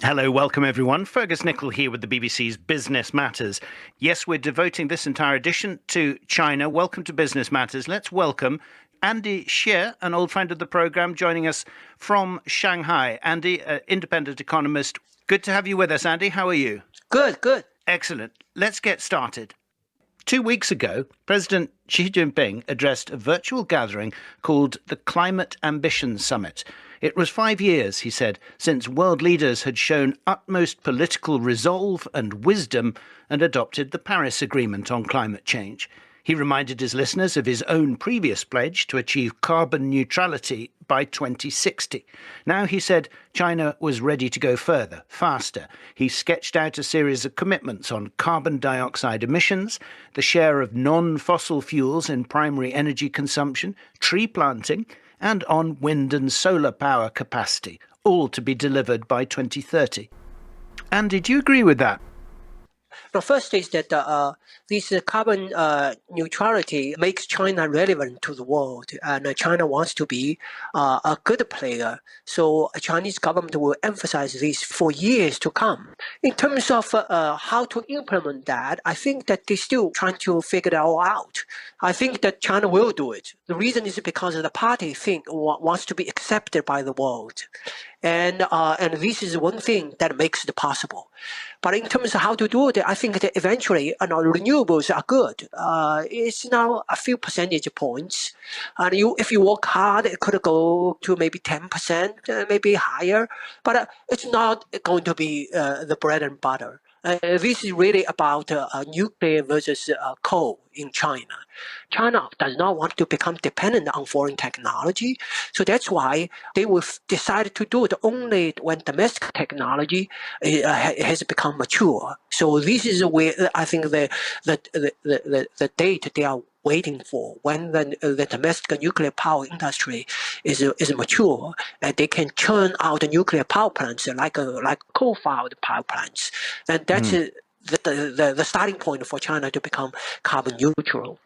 Hello, welcome everyone. Fergus Nichol here with the BBC's Business Matters. Yes, we're devoting this entire edition to China. Welcome to Business Matters. Let's welcome Andy Xie, an old friend of the programme, joining us from Shanghai. Andy, independent economist. Good to have you with us, Andy. How are you? Good. Excellent. Let's get started. 2 weeks ago, President Xi Jinping addressed a virtual gathering called the Climate Ambition Summit. It was 5 years, he said, since world leaders had shown utmost political resolve and wisdom and adopted the Paris Agreement on climate change. He reminded his listeners of his own previous pledge to achieve carbon neutrality by 2060. Now, he said, China was ready to go further, faster. He sketched out a series of commitments on carbon dioxide emissions, the share of non-fossil fuels in primary energy consumption, tree planting, and on wind and solar power capacity, all to be delivered by 2030. Andy, do you agree with that? The first is that this carbon neutrality makes China relevant to the world, and China wants to be a good player. So the Chinese government will emphasize this for years to come. In terms of how to implement that, I think that they're still trying to figure it all out. I think that China will do it. The reason is because the party wants to be accepted by the world. And this is one thing that makes it possible. But in terms of how to do it, I think that eventually renewables are good. It's now a few percentage points. And if you work hard, it could go to maybe 10%, maybe higher. But it's not going to be the bread and butter. This is really about nuclear versus coal in China. China does not want to become dependent on foreign technology. So that's why they will decide to do it only when domestic technology has become mature. So this is where I think the date they are waiting for, when the domestic nuclear power industry is mature, and they can churn out the nuclear power plants like coal-fired power plants. And that's the starting point for China to become carbon neutral.